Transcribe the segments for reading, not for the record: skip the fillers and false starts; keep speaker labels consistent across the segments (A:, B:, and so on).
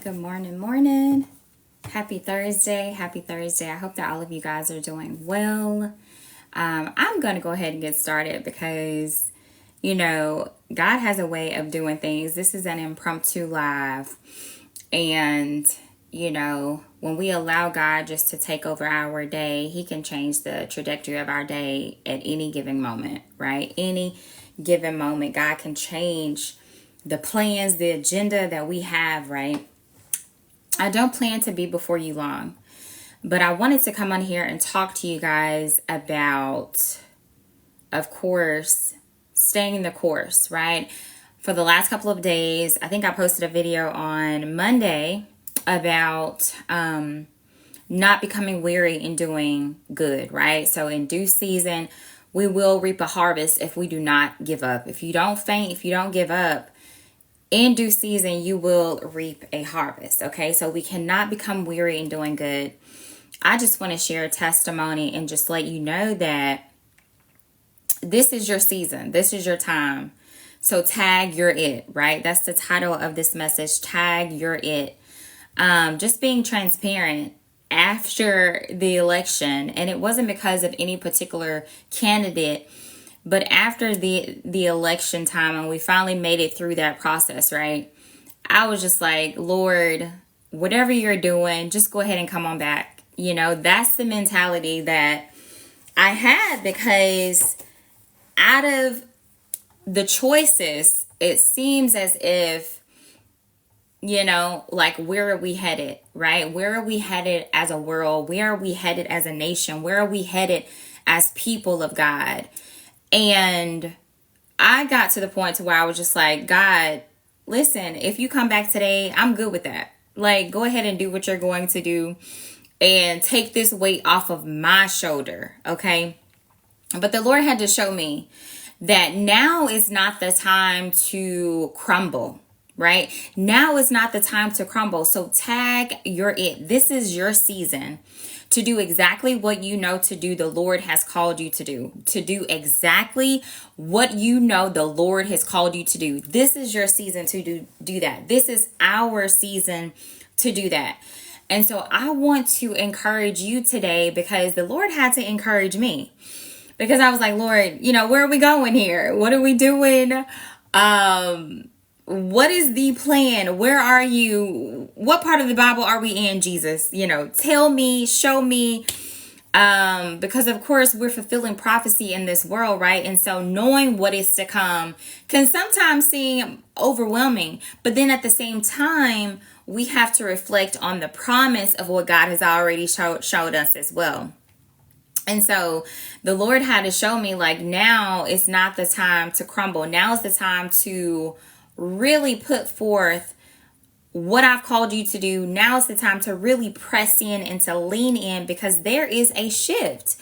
A: Good morning, morning. Happy Thursday. Happy Thursday. I hope that all of you guys are doing well. I'm going to go ahead and get started because, God has a way of doing things. This is an impromptu live. And, when we allow God just to take over our day, He can change the trajectory of our day at any given moment, right? Any given moment, God can change the plans, the agenda that we have, right? I don't plan to be before you long, but I wanted to come on here and talk to you guys about, of course, staying the course, right? For the last couple of days, I think I posted a video on Monday about not becoming weary in doing good, right? So in due season, we will reap a harvest if we do not give up. If you don't faint, if you don't give up, in due season, you will reap a harvest, okay? So we cannot become weary in doing good. I just want to share a testimony and just let you know that this is your season. This is your time. So tag you're it, right? That's the title of this message, tag you're it. Just being transparent after the election, and it wasn't because of any particular candidate, but after the election time and we finally made it through that process, right? I was just like, Lord, whatever you're doing, just go ahead and come on back. That's the mentality that I had, because out of the choices, it seems as if, like, where are we headed, right? Where are we headed as a world? Where are we headed as a nation? Where are we headed as people of God? And I got to the point to where I was just like, God, listen, if you come back today, I'm good with that. Like, go ahead and do what you're going to do and take this weight off of my shoulder, okay? But the Lord had to show me that now is not the time to crumble, right? Now is not the time to crumble. So tag you're it. This is your season to do exactly what you know to do. The Lord has called you to do exactly what you know the Lord has called you to do. This is your season to do that. This is our season to do that. And so I want to encourage you today, because the Lord had to encourage me, because I was like, Lord, where are we going here? What are we doing? What is the plan? Where are you? What part of the Bible are we in, Jesus? Tell me, show me. Because of course we're fulfilling prophecy in this world, right? And so knowing what is to come can sometimes seem overwhelming, but then at the same time, we have to reflect on the promise of what God has already showed us as well. And so the Lord had to show me, like, now is not the time to crumble. Now is the time to really put forth what I've called you to do. Now is the time to really press in and to lean in, because there is a shift.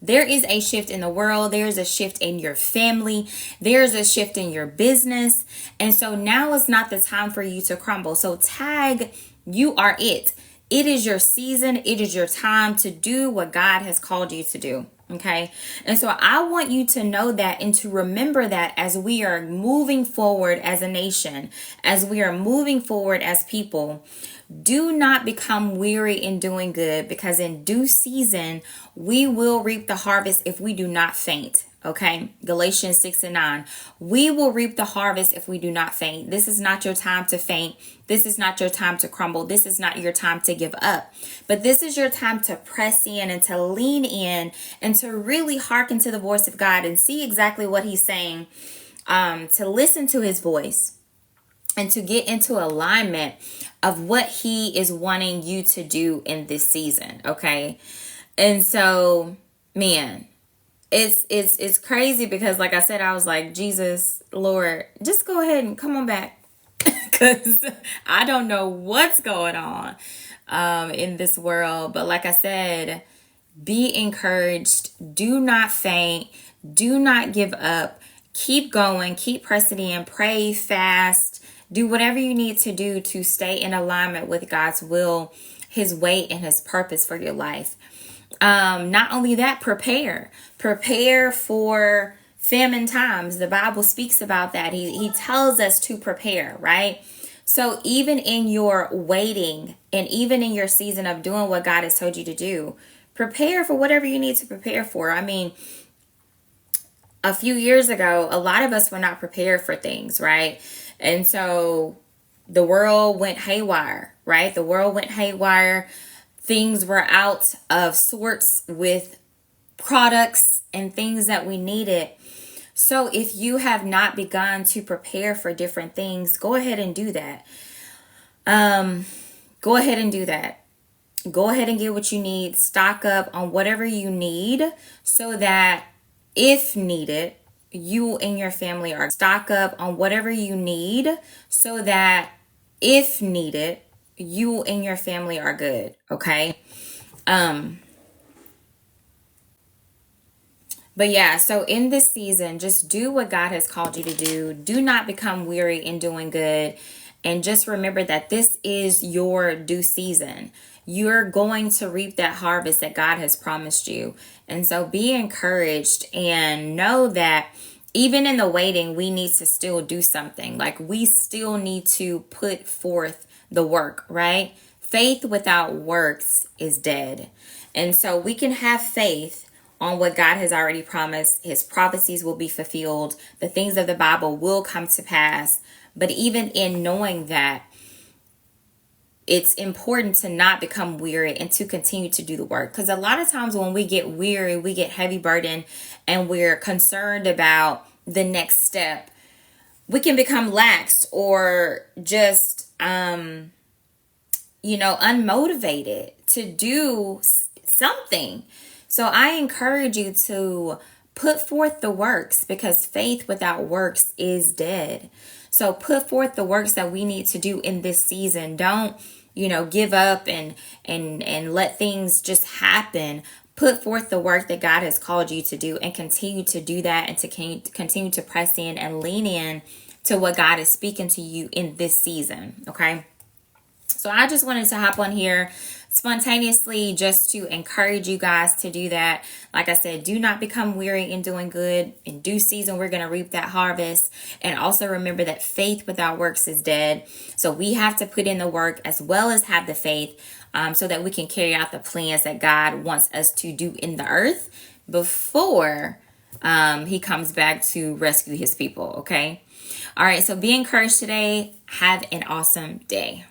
A: There is a shift in the world. There's a shift in your family. There's a shift in your business. And so now is not the time for you to crumble. So tag, you are it. It is your season. It is your time to do what God has called you to do. Okay. And so I want you to know that and to remember that as we are moving forward as a nation, as we are moving forward as people, do not become weary in doing good, because in due season, we will reap the harvest if we do not faint. Okay, Galatians 6:9. We will reap the harvest if we do not faint. This is not your time to faint. This is not your time to crumble. This is not your time to give up. But this is your time to press in and to lean in and to really hearken to the voice of God and see exactly what He's saying, to listen to His voice and to get into alignment of what He is wanting you to do in this season. Okay, and so, man, it's crazy, because like I said, I was like, Jesus, Lord, just go ahead and come on back, because I don't know what's going on in this world. But like I said, be encouraged. Do not faint. Do not give up. Keep going. Keep pressing in. Pray, fast. Do whatever you need to do to stay in alignment with God's will, His way, and His purpose for your life. Not only that, prepare for famine times. The Bible speaks about that. He tells us to prepare, right? So even in your waiting and even in your season of doing what God has told you to do, prepare for whatever you need to prepare for. I mean, a few years ago, a lot of us were not prepared for things, right? And so the world went haywire, right? The world went haywire. Things were out of sorts with products and things that we needed. So if you have not begun to prepare for different things, go ahead and do that. Go ahead and do that. Go ahead and get what you need. Stock up on whatever you need so that if needed, you and your family are stock up on whatever you need so that if needed, you and your family are good. Okay. But yeah, so in this season, just do what God has called you to do. Do not become weary in doing good. And just remember that this is your due season. You're going to reap that harvest that God has promised you. And so be encouraged and know that even in the waiting, we need to still do something. Like we still need to put forth the work, right? Faith without works is dead. And so we can have faith on what God has already promised. His prophecies will be fulfilled. The things of the Bible will come to pass. But even in knowing that, it's important to not become weary and to continue to do the work. Because a lot of times when we get weary, we get heavy burden and we're concerned about the next step, we can become lax or just, unmotivated to do something. So I encourage you to put forth the works because faith without works is dead. So put forth the works that we need to do in this season. Don't, give up and let things just happen. Put forth the work that God has called you to do and continue to do that and to continue to press in and lean in to what God is speaking to you in this season. Okay. So I just wanted to hop on here spontaneously just to encourage you guys to do that. Like I said, do not become weary in doing good. In due season, we're going to reap that harvest. And also remember that faith without works is dead. So we have to put in the work as well as have the faith so that we can carry out the plans that God wants us to do in the earth before he comes back to rescue his people. Okay. All right. So be encouraged today. Have an awesome day.